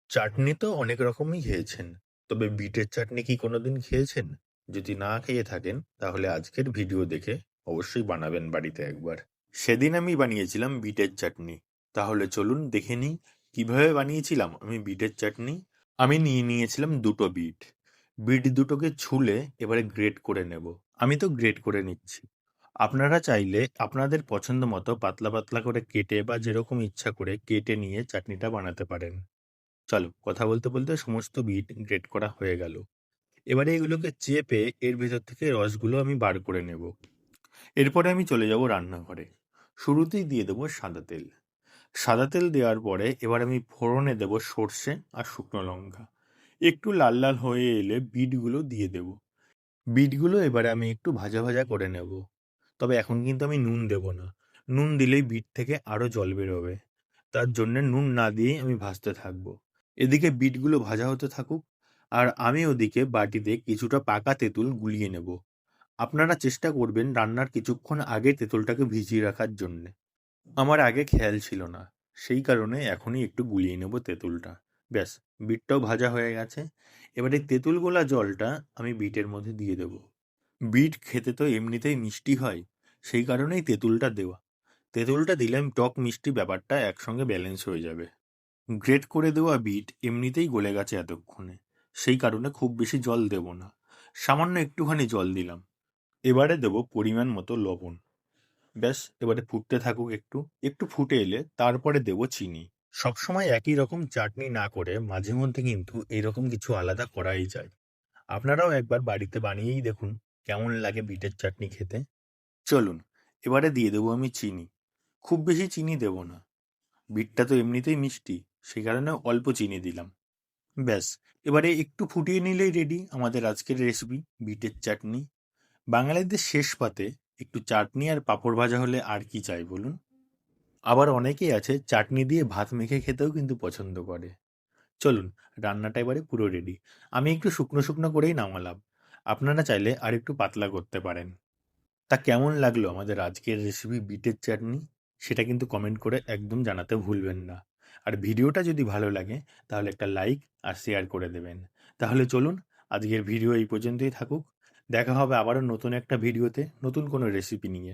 চাটনি তো অনেক রকমই খেয়েছেন। তবে বিটের চাটনি কি কোনোদিন খেয়েছেন? যদি না খেয়ে থাকেন তাহলে আজকের ভিডিও দেখে অবশ্যই বানাবেন বাড়িতে একবার। সেদিন আমি বানিয়েছিলাম বিটের চাটনি। তাহলে চলুন দেখে নিই কিভাবে বানিয়েছিলাম আমি বিটের চাটনি। আমি নিয়ে নিয়েছিলাম দুটো বিট। বিট দুটোকে ছুলে এবারে গ্রেট করে নেব। আমি তো গ্রেট করে নিচ্ছি। আপনারা চাইলে আপনাদের পছন্দ মতো পাতলা পাতলা করে কেটে বা যেরকম ইচ্ছা করে কেটে নিয়ে চাটনিটা বানাতে পারেন। চলো কথা বলতে বলতে সমস্ত বিট গ্রেট করা হয়ে গেল। এবারে এগুলোকে চেপে এর ভেতর থেকে রসগুলো আমি বার করে নেব। এরপরে আমি চলে যাব রান্নাঘরে। শুরুতেই দিয়ে দেবো সাদা তেল। সাদা তেল দেওয়ার পরে এবার আমি ফোড়নে দেব সর্ষে আর শুকনো লঙ্কা। একটু লাল লাল হয়ে এলে বিটগুলো দিয়ে দেব। বিটগুলো এবারে আমি একটু ভাজা ভাজা করে নেব। তবে এখন কিন্তু আমি নুন দেব না। নুন দিলেই বিট থেকে আরো জল বেরোবে। তার জন্য নুন না দিয়েই আমি ভাজতে থাকবো। এদিকে বিটগুলো ভাজা হতে থাকুক, আর আমি ওদিকে বাটিতে কিছুটা পাকা তেঁতুল গুলিয়ে নেব। আপনারা চেষ্টা করবেন রান্নার কিছুক্ষণ আগে তেঁতুলটাকে ভিজিয়ে রাখার জন্যে। আমার আগে খেয়াল ছিল না, সেই কারণে এখনই একটু গুলিয়ে নেব তেঁতুলটা। ব্যাস, বিটটাও ভাজা হয়ে গেছে। এবারে তেঁতুল গোলা জলটা আমি বিটের মধ্যে দিয়ে দেব। বিট খেতে তো এমনিতেই মিষ্টি হয়, সেই কারণেই তেঁতুলটা দেওয়া। তেঁতুলটা দিলে টক মিষ্টি ব্যাপারটা একসঙ্গে ব্যালেন্স হয়ে যাবে। গ্রেট করে দেওয়া বিট এমনিতেই গলে গেছে এতক্ষণে, সেই কারণে খুব বেশি জল দেব না। সামান্য একটুখানি জল দিলাম। এবারে দেব পরিমাণ মতো লবণ। ব্যাস, এবারে ফুটতে থাকুক একটু। একটু ফুটে এলে তারপরে দেব চিনি। সবসময় একই রকম চাটনি না করে মাঝে মধ্যে কিন্তু এইরকম কিছু আলাদা করাই যায়। আপনারাও একবার বাড়িতে বানিয়েই দেখুন কেমন লাগে বিটের চাটনি খেতে। চলুন, এবারে দিয়ে দেবো আমি চিনি। খুব বেশি চিনি দেব না, বিটটা তো এমনিতেই মিষ্টি, সেই কারণে অল্প চিনি দিলাম। ব্যাস, এবারে একটু ফুটিয়ে নিলেই রেডি আমাদের আজকের রেসিপি বিটের চাটনি। বাঙালিদের শেষ পাতে একটু চাটনি আর পাঁপড় ভাজা হলে আর কি চাই বলুন। আবার অনেকেই আছে চাটনি দিয়ে ভাত মেখে খেতেও কিন্তু পছন্দ করে। চলুন, রান্নাটা এবারে পুরো রেডি। আমি একটু শুকনো শুকনো করেই নামালাম। আপনারা চাইলে আর একটু পাতলা করতে পারেন। তা কেমন লাগলো আমাদের আজকের রেসিপি বিটের চাটনি, সেটা কিন্তু কমেন্ট করে একদম জানাতে ভুলবেন না। আর ভিডিওটা যদি ভালো লাগে তাহলে একটা লাইক আর শেয়ার করে দেবেন। তাহলে চলুন, আজকের ভিডিও এই পর্যন্তই থাকুক। দেখা হবে আবারও নতুন একটা ভিডিওতে নতুন কোনো রেসিপি নিয়ে।